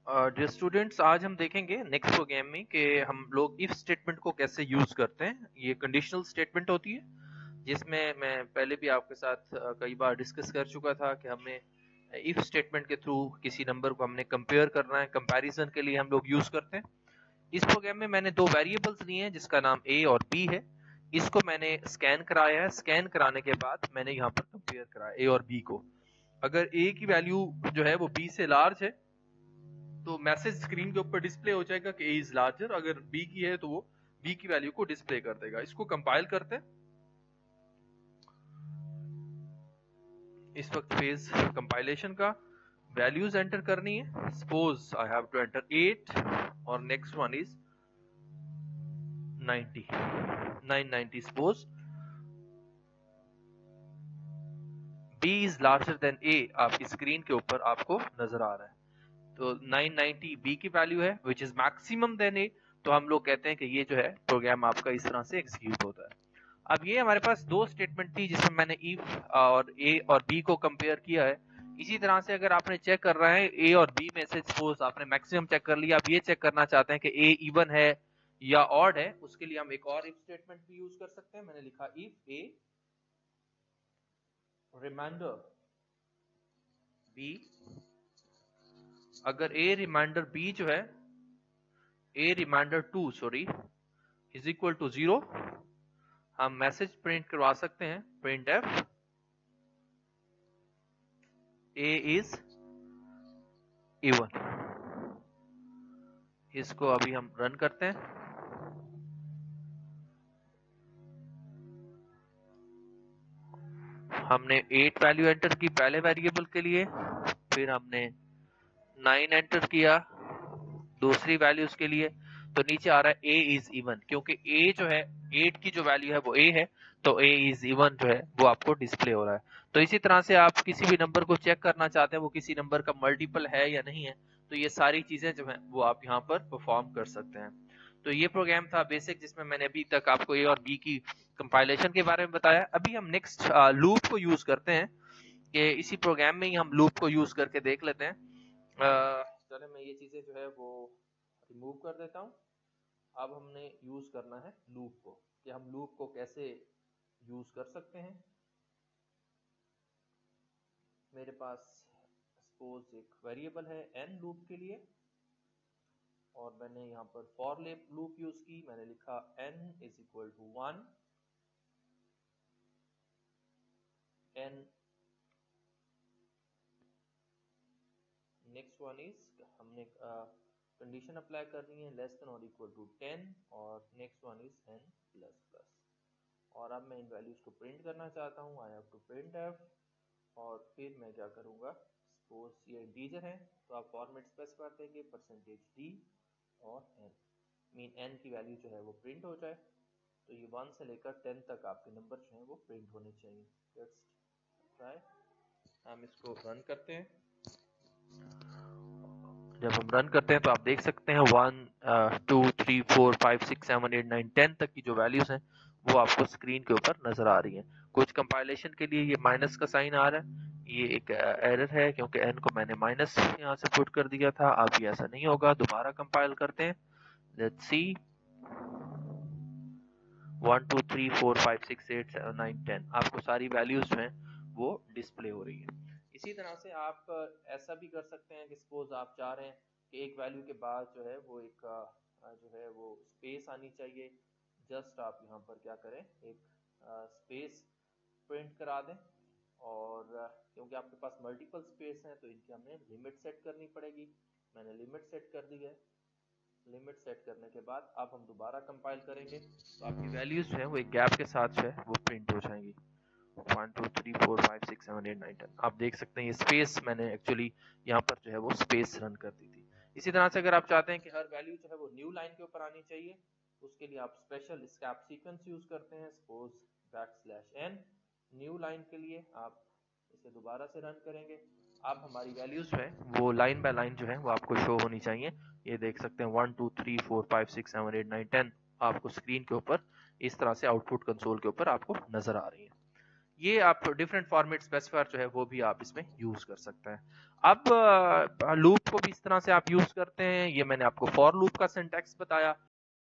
Dear students, आज हम देखेंगे नेक्स्ट प्रोग्राम में कि हम लोग इफ स्टेटमेंट को कैसे यूज करते हैं। ये कंडीशनल स्टेटमेंट होती है जिसमें मैं पहले भी आपके साथ कई बार डिस्कस कर चुका था कि हमें इफ स्टेटमेंट के थ्रू किसी नंबर को हमने कंपेयर करना है। कंपैरिजन के लिए हम लोग यूज करते हैं। इस प्रोग्राम में मैंने दो वेरिएबल्स लिए हैं जिसका नाम ए और बी है। इसको मैंने स्कैन कराया है। स्कैन कराने के बाद मैंने यहाँ पर कंपेयर कराया ए और बी को। अगर ए की वैल्यू जो है वो बी से लार्ज है तो मैसेज स्क्रीन के ऊपर डिस्प्ले हो जाएगा कि ए इज लार्जर। अगर बी की है तो वो बी की वैल्यू को डिस्प्ले कर देगा। इसको कंपाइल करते हैं। इस वक्त फेज कंपाइलेशन का। वैल्यूज एंटर करनी है। Suppose I have to enter 8 और next one is 90 990। Suppose B is larger than A आपकी स्क्रीन के ऊपर आपको नजर आ रहा है। तो 990 बी की वैल्यू है विच इज मैक्सिमम देन ए। तो हम लोग कहते हैं कि ये जो है प्रोग्राम आपका इस तरह से एग्जीक्यूट होता है। अब ये हमारे पास दो स्टेटमेंट थी जिसमें मैंने इफ और ए और बी को कंपेयर किया है। इसी तरह से अगर आपने चेक कर रहा है ए और बी में से, सपोज आपने मैक्सिमम चेक कर लिया, आप ये चेक करना चाहते हैं कि ए इवन है या ऑड है, उसके लिए हम एक और इफ स्टेटमेंट भी यूज कर सकते हैं। मैंने लिखा इफ ए रिमाइंडर बी, अगर ए रिमाइंडर बी जो है A reminder 2 sorry is equal to 0, हम मैसेज प्रिंट करवा सकते हैं print F A is even. इसको अभी हम रन करते हैं। हमने 8 वैल्यू एंटर की पहले वेरिएबल के लिए, फिर हमने 9 एंटर किया दूसरी वैल्यूज के लिए। तो नीचे आ रहा है ए इज इवन, क्योंकि ए जो है 8 की जो वैल्यू है वो ए है, तो ए इज इवन जो है वो आपको डिस्प्ले हो रहा है। तो इसी तरह से आप किसी भी नंबर को चेक करना चाहते हैं वो किसी नंबर का मल्टीपल है या नहीं है, तो ये सारी चीजें जो है वो आप यहाँ पर परफॉर्म कर सकते हैं। तो ये प्रोग्राम था बेसिक जिसमें मैंने अभी तक आपको ए और बी की कंपाइलेशन के बारे में बताया। अभी हम नेक्स्ट लूप को यूज करते हैं कि इसी प्रोग्राम में ही हम लूप को यूज करके देख लेते हैं। चले मैं ये चीजें जो है वो रिमूव कर देता हूँ। अब हमने यूज करना है लूप को, कि हम लूप को कैसे यूज कर सकते हैं। मेरे पास सपोज एक वेरिएबल है एन लूप के लिए, और मैंने यहाँ पर फॉर लूप यूज की। मैंने लिखा n is equal to 1, n next one is हमने कंडीशन अप्लाई करनी है लेस देन और इक्वल टू 10, और next one is n plus plus. और अब मैं इन वैल्यूज को प्रिंट करना चाहता हूँ। I have to print F, और फिर मैं क्या करूँगा, सपोज ये इंटीजर है तो आप फॉर्मेट स्पेसिफाई देंगे %d और n, मीन n की वैल्यू जो है वो प्रिंट हो जाए। तो ये 1 से लेकर 10 तक आपके नंबर जो हैं वो प्रिंट होने चाहिए। Let's try. हम इसको रन करते हैं। जब हम रन करते हैं तो आप देख सकते हैं 1 2 3 4 5 6 7 8 9 10 तक की जो वैल्यूज हैं वो आपको स्क्रीन के ऊपर नजर आ रही हैं। कुछ कंपाइलेशन के लिए ये माइनस का साइन आ रहा है, ये एक एरर है क्योंकि n को मैंने माइनस यहाँ से पुट कर दिया था। अब ये ऐसा नहीं होगा। दोबारा कंपाइल करते हैं। लेट्स सी 1 2 3 4 5 6 8 7 9 10 आपको सारी वैल्यूज जो हैं वो डिस्प्ले हो रही है। इसी तरह से आप ऐसा भी कर सकते हैं कि सपोज आप चाह रहे हैं कि एक वैल्यू के बाद जो है वो एक जो है वो स्पेस आनी चाहिए। जस्ट आप यहाँ पर क्या करें, एक स्पेस प्रिंट करा दें। और क्योंकि आपके पास मल्टीपल स्पेस हैं तो इनकी हमें लिमिट सेट करनी पड़ेगी। मैंने लिमिट सेट कर दी है। लिमिट सेट करने के बाद अब हम दोबारा कंपाइल करेंगे तो आपकी वैल्यूज जो है वो एक गैप के साथ जो है वो प्रिंट हो जाएंगी। 1 2 3 4 5 6 7 8 9 10 आप देख सकते हैं ये स्पेस मैंने एक्चुअली यहाँ पर जो है वो स्पेस रन कर दी थी। इसी तरह से अगर आप चाहते हैं कि हर वैल्यू जो है वो न्यू लाइन के ऊपर आनी चाहिए, उसके लिए आप स्पेशल स्कैप सीक्वेंस यूज करते हैं। सपोज \n न्यू लाइन के लिए आप इसे दोबारा से रन करेंगे। अब हमारी वैल्यूज जो है वो लाइन बाय लाइन जो है वो आपको शो होनी चाहिए। ये देख सकते हैं 1 2 3 4 5 6 7 8 9 10 आपको स्क्रीन के ऊपर इस तरह से आउटपुट कंसोल के ऊपर आपको नजर आ रही है। ये आप डिफरेंट फॉर्मेट स्पेसिफायर जो है वो भी आप इसमें यूज कर सकते हैं। अब लूप को भी इस तरह से आप यूज करते हैं। ये मैंने आपको फॉर लूप का सिंटैक्स बताया।